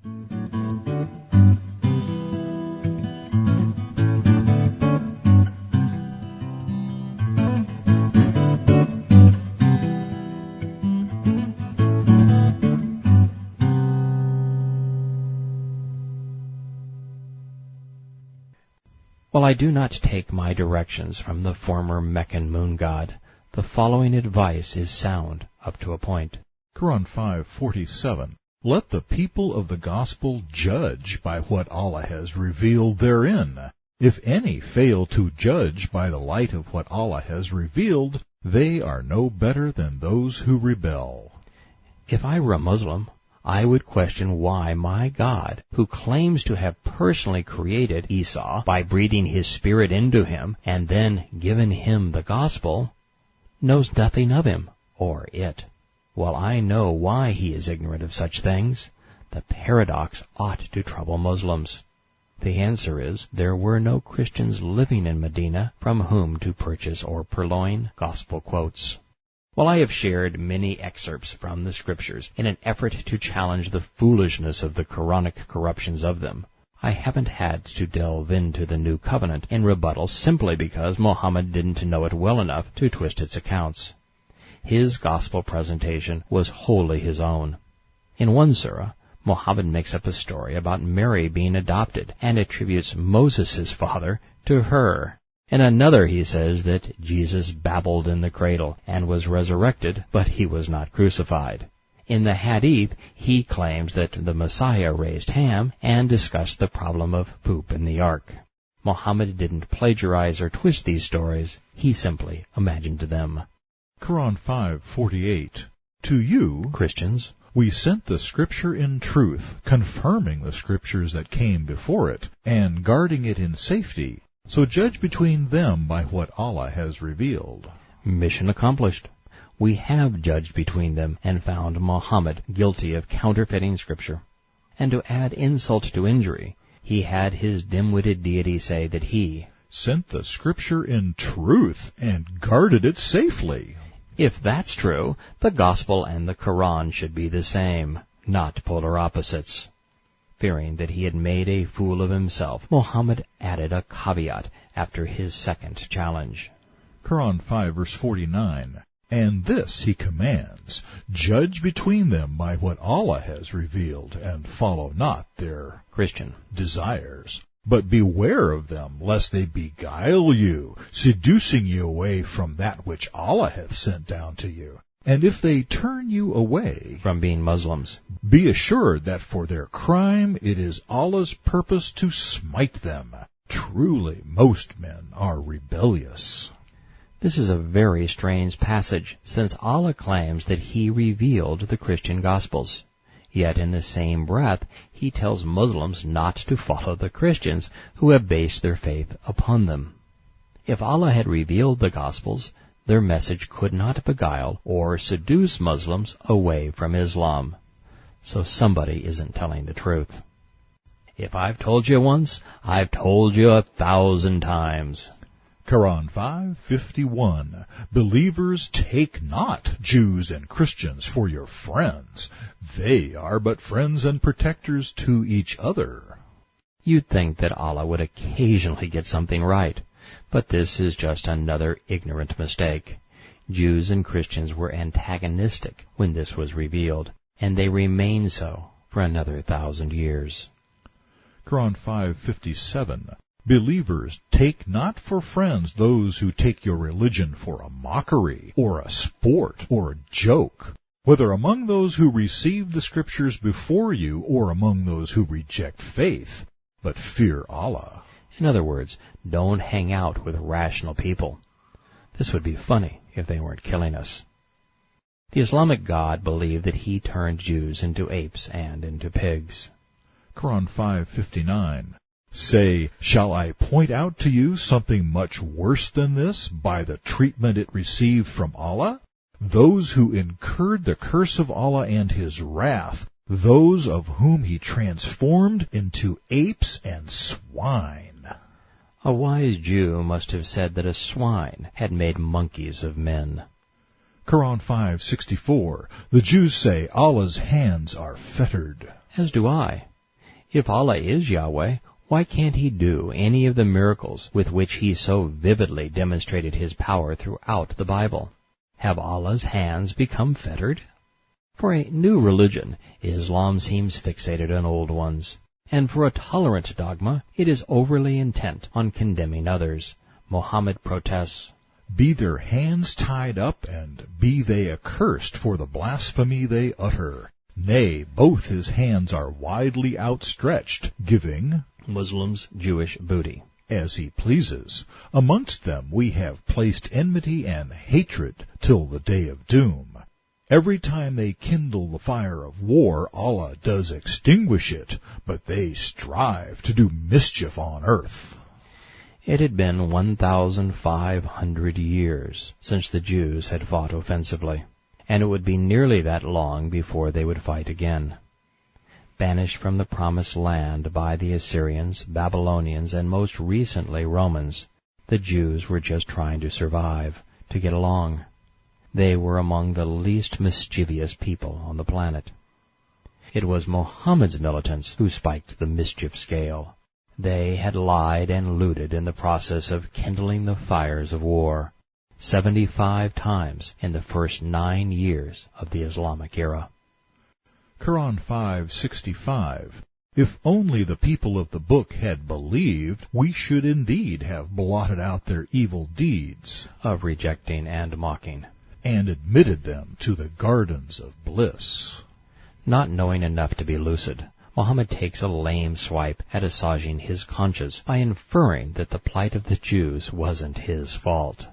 While I do not take my directions from the former Meccan moon god, the following advice is sound up to a point. Koran 5:47. Let the people of the gospel judge by what Allah has revealed therein. If any fail to judge by the light of what Allah has revealed, they are no better than those who rebel. If I were a Muslim, I would question why my God, who claims to have personally created Esau by breathing his spirit into him and then given him the gospel, knows nothing of him or it. While I know why he is ignorant of such things, the paradox ought to trouble Muslims. The answer is, there were no Christians living in Medina from whom to purchase or purloin gospel quotes. While I have shared many excerpts from the Scriptures in an effort to challenge the foolishness of the Quranic corruptions of them, I haven't had to delve into the New Covenant in rebuttal simply because Muhammad didn't know it well enough to twist its accounts. His gospel presentation was wholly his own. In one surah, Muhammad makes up a story about Mary being adopted and attributes Moses' father to her. In another he says that Jesus babbled in the cradle and was resurrected, but he was not crucified. In the Hadith, he claims that the Messiah raised Ham and discussed the problem of poop in the ark. Muhammad didn't plagiarize or twist these stories, he simply imagined them. Koran 5:48. To you, Christians, we sent the Scripture in truth, confirming the Scriptures that came before it, and guarding it in safety. So judge between them by what Allah has revealed. Mission accomplished. We have judged between them and found Muhammad guilty of counterfeiting Scripture. And to add insult to injury, he had his dim-witted deity say that he sent the Scripture in truth and guarded it safely. If that's true, the Gospel and the Koran should be the same, not polar opposites. Fearing that he had made a fool of himself, Muhammad added a caveat after his second challenge. Koran 5:49. And this he commands, judge between them by what Allah has revealed, and follow not their Christian desires. But beware of them, lest they beguile you, seducing you away from that which Allah hath sent down to you. And if they turn you away from being Muslims, be assured that for their crime it is Allah's purpose to smite them. Truly, most men are rebellious. This is a very strange passage, since Allah claims that He revealed the Christian Gospels. Yet in the same breath, He tells Muslims not to follow the Christians who have based their faith upon them. If Allah had revealed the Gospels, their message could not beguile or seduce Muslims away from Islam. So somebody isn't telling the truth. If I've told you once, I've told you 1,000 times. Koran 5:51. Believers, take not Jews and Christians for your friends. They are but friends and protectors to each other. You'd think that Allah would occasionally get something right, but this is just another ignorant mistake. Jews and Christians were antagonistic when this was revealed, and they remain so for another 1,000 years. Koran 5:57. Believers, take not for friends those who take your religion for a mockery, or a sport, or a joke, whether among those who received the Scriptures before you, or among those who reject faith, but fear Allah. In other words, don't hang out with rational people. This would be funny if they weren't killing us. The Islamic God believed that He turned Jews into apes and into pigs. Koran 5:59. Say, shall I point out to you something much worse than this by the treatment it received from Allah? Those who incurred the curse of Allah and His wrath, those of whom He transformed into apes and swine. A wise Jew must have said that a swine had made monkeys of men. Koran 5:64. The Jews say Allah's hands are fettered. As do I. If Allah is Yahweh, why can't He do any of the miracles with which He so vividly demonstrated His power throughout the Bible? Have Allah's hands become fettered? For a new religion, Islam seems fixated on old ones. And for a tolerant dogma, it is overly intent on condemning others. Mohammed protests, "Be their hands tied up, and be they accursed for the blasphemy they utter. Nay, both his hands are widely outstretched, giving Muslims Jewish booty as he pleases. Amongst them we have placed enmity and hatred till the day of doom. Every time they kindle the fire of war, Allah does extinguish it, but they strive to do mischief on earth." It had been 1,500 years since the Jews had fought offensively, and it would be nearly that long before they would fight again. Banished from the Promised Land by the Assyrians, Babylonians, and most recently Romans, the Jews were just trying to survive, to get along. They were among the least mischievous people on the planet. It was Mohammed's militants who spiked the mischief scale. They had lied and looted in the process of kindling the fires of war, 75 times in the first 9 years of the Islamic era. Quran 5:65. If only the people of the book had believed, we should indeed have blotted out their evil deeds of rejecting and mocking, and admitted them to the gardens of bliss. Not knowing enough to be lucid, Muhammad takes a lame swipe at assuaging his conscience by inferring that the plight of the Jews wasn't his fault.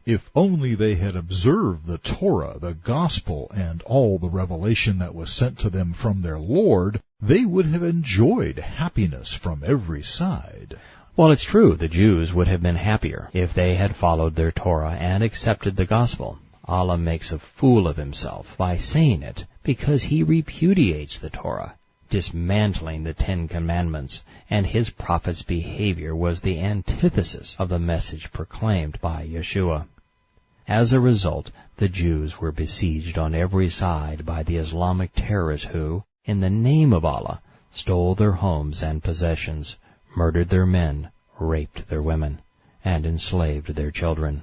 If only they had observed the Torah, the Gospel, and all the revelation that was sent to them from their Lord, they would have enjoyed happiness from every side. Well, it's true the Jews would have been happier if they had followed their Torah and accepted the Gospel. Allah makes a fool of himself by saying it because he repudiates the Torah, dismantling the 10 Commandments, and his prophet's behavior was the antithesis of the message proclaimed by Yeshua. As a result, the Jews were besieged on every side by the Islamic terrorists who, in the name of Allah, stole their homes and possessions, murdered their men, raped their women, and enslaved their children.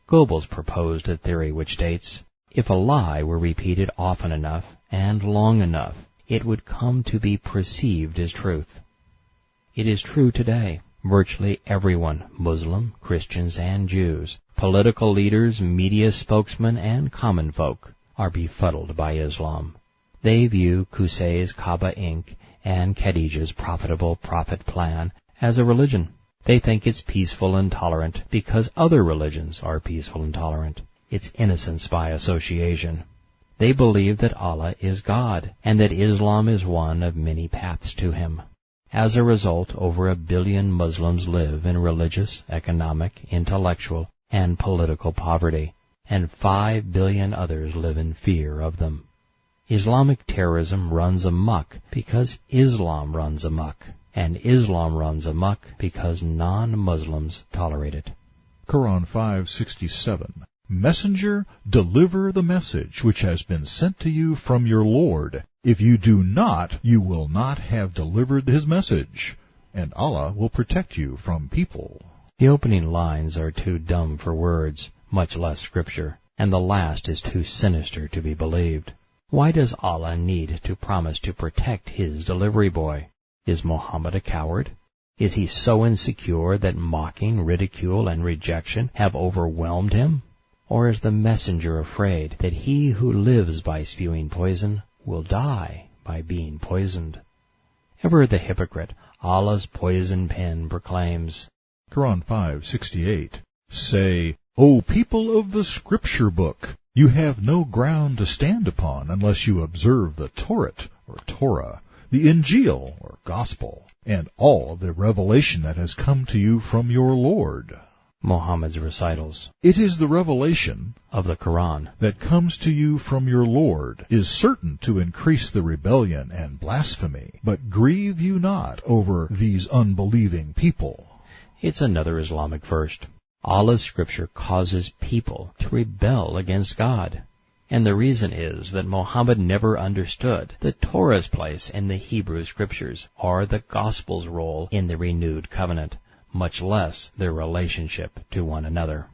Goebbels proposed a theory which states, if a lie were repeated often enough and long enough, it would come to be perceived as truth. It is true today. Virtually everyone, Muslim, Christians, and Jews, political leaders, media spokesmen, and common folk, are befuddled by Islam. They view Qusay's Kaaba Inc. and Khadija's profitable profit plan as a religion. They think it's peaceful and tolerant because other religions are peaceful and tolerant. It's innocence by association. They believe that Allah is God, and that Islam is one of many paths to Him. As a result, over 1 billion Muslims live in religious, economic, intellectual, and political poverty, and 5 billion others live in fear of them. Islamic terrorism runs amok because Islam runs amok, and Islam runs amok because non-Muslims tolerate it. Quran 5:67. Messenger, deliver the message which has been sent to you from your Lord. If you do not, you will not have delivered His message, and Allah will protect you from people. The opening lines are too dumb for words, much less scripture, and the last is too sinister to be believed. Why does Allah need to promise to protect His delivery boy? Is Muhammad a coward? Is he so insecure that mocking, ridicule, and rejection have overwhelmed him? Or is the messenger afraid that he who lives by spewing poison will die by being poisoned? Ever the hypocrite, Allah's poison pen proclaims, Quran 5:68. Say, O people of the Scripture book, you have no ground to stand upon unless you observe the Torah, the Injil, or Gospel, and all the revelation that has come to you from your Lord. Muhammad's recitals. It is the revelation of the Koran that comes to you from your Lord, is certain to increase the rebellion and blasphemy, but grieve you not over these unbelieving people. It's another Islamic verse. Allah's scripture causes people to rebel against God. And the reason is that Mohammed never understood the Torah's place in the Hebrew Scriptures, or the Gospel's role in the renewed covenant, much less their relationship to one another.